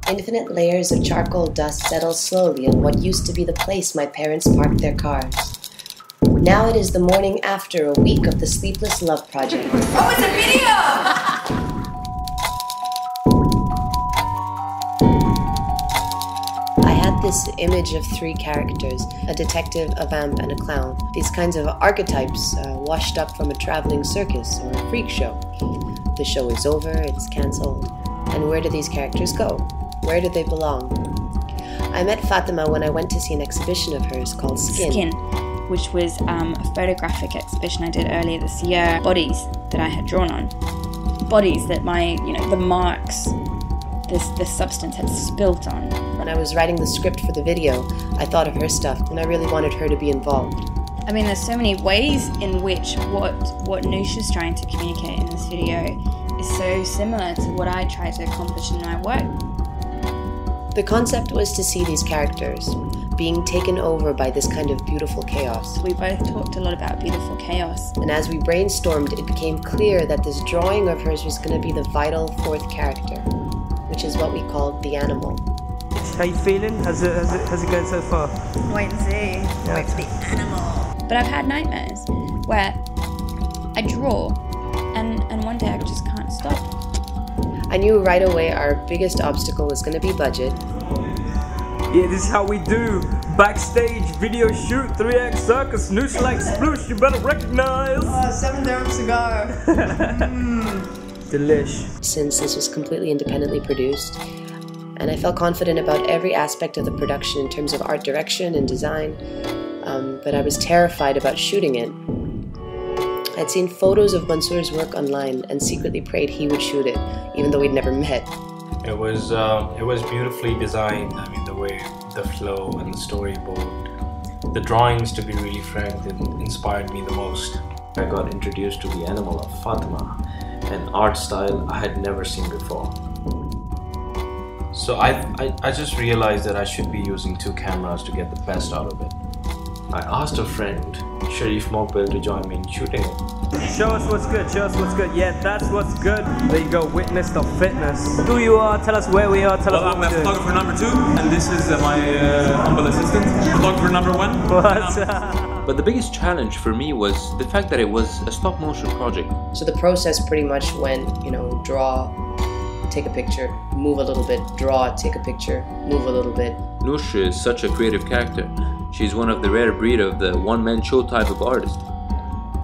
Infinite layers of charcoal dust settle slowly on what used to be the place my parents parked their cars. Now it is the morning after a week of the Sleepless love project. Oh, it's a video! I had this image of three characters, a detective, a vamp, and a clown. These kinds of archetypes washed up from a traveling circus or a freak show. The show is over, it's cancelled. And where do these characters go? Where do they belong? I met Fatima when I went to see an exhibition of hers called Skin, which was a photographic exhibition I did earlier this year. Bodies that I had drawn on. Bodies that the marks, this substance had spilt on. When I was writing the script for the video, I thought of her stuff, and I really wanted her to be involved. I mean, there's so many ways in which what Noush is trying to communicate in this video is so similar to what I try to accomplish in my work. The concept was to see these characters being taken over by this kind of beautiful chaos. We both talked a lot about beautiful chaos. And as we brainstormed, it became clear that this drawing of hers was going to be the vital fourth character, which is what we called the animal. How you feeling? How's it going so far? Wait and see. Yeah. Wait for the animal. But I've had nightmares where I draw and one day I just can't stop. I knew right away our biggest obstacle was going to be budget. Yeah, this is how we do. Backstage, video shoot, 3X Circus, Noush like Sploosh, you better recognize. 7 dirhams to go. Delish. Since this was completely independently produced, and I felt confident about every aspect of the production in terms of art direction and design, but I was terrified about shooting it. I'd seen photos of Mansour's work online and secretly prayed he would shoot it, even though we'd never met. It was beautifully designed. I mean, the way, the flow and the storyboard. The drawings, to be really frank, that inspired me the most. I got introduced to the animal of Fatima, an art style I had never seen before. So I just realized that I should be using 2 cameras to get the best out of it. I asked a friend, Sharif Mokbil, to join me in shooting it. Show us what's good, show us what's good. Yeah, that's what's good. There you go, witness the fitness. Who you are, tell us where we are, tell us what I'm photographer number 2, and this is my humble assistant, photographer number 1. What? But the biggest challenge for me was the fact that it was a stop motion project. So the process pretty much went, draw, take a picture, move a little bit, draw, take a picture, move a little bit. Noush is such a creative character. She's one of the rare breed of the one-man show type of artist.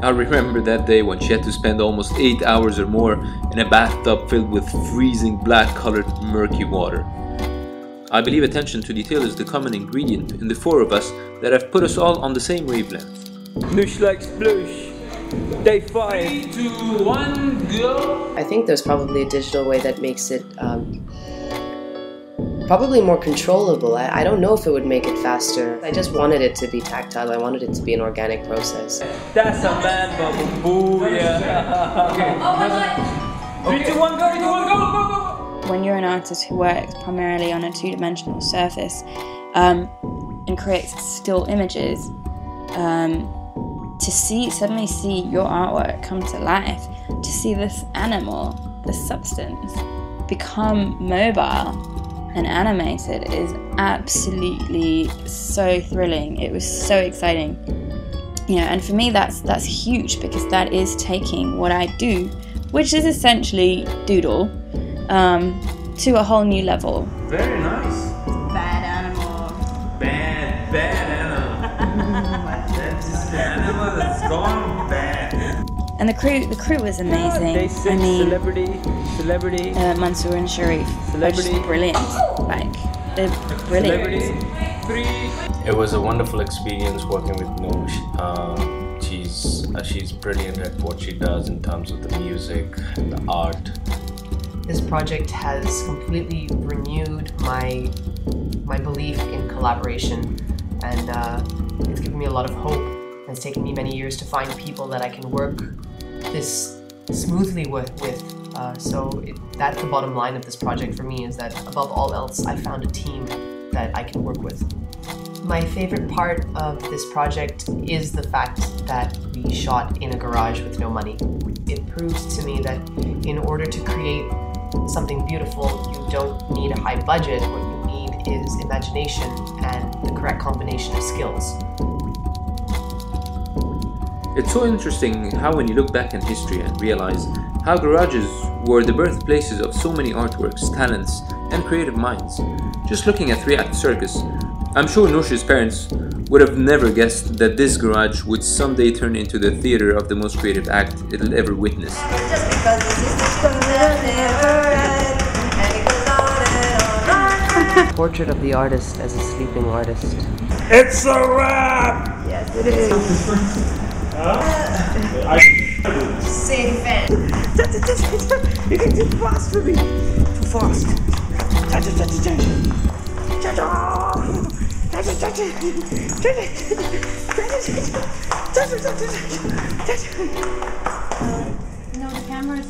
I remember that day when she had to spend almost 8 hours or more in a bathtub filled with freezing black-colored murky water. I believe attention to detail is the common ingredient in the 4 of us that have put us all on the same wavelength. Noush like Sploosh. Day 5. 3, 2, 1, go! I think there's probably a digital way that makes it probably more controllable. I don't know if it would make it faster. I just wanted it to be tactile. I wanted it to be an organic process. That's a man bubble. Booyah. Okay. Oh my god! 3, 2, 1, go! 3, 2, 1, go! When you're an artist who works primarily on a 2-dimensional surface and creates still images, to suddenly see your artwork come to life, to see this animal, this substance, become mobile and animated is absolutely so thrilling. It was so exciting. And for me that's huge, because that is taking what I do, which is essentially doodle, to a whole new level. Very nice. Bad animal. Bad animal. That's just the animal that's gone bad. And the crew was amazing. Day 6, celebrity. Mansour and Sharif are just brilliant. They're brilliant. It was a wonderful experience working with Noush. She's brilliant at what she does in terms of the music and the art. This project has completely renewed my belief in collaboration, and it's given me a lot of hope. It's taken me many years to find people that I can work this smoothly with. That's the bottom line of this project for me, is that above all else, I found a team that I can work with. My favorite part of this project is the fact that we shot in a garage with no money. It proves to me that in order to create something beautiful, you don't need a high budget. What you need is imagination and the correct combination of skills. It's so interesting how when you look back in history and realize how garages were the birthplaces of so many artworks, talents, and creative minds. Just looking at 3-Act Circus, I'm sure Noush's parents would have never guessed that this garage would someday turn into the theater of the most creative act it'll ever witness. Just because this is the never end, and it goes on and on. Portrait of the artist as a sleeping artist. It's a wrap! Yes, it is. Same fan. You can do fast for me. Too fast. No, the camera's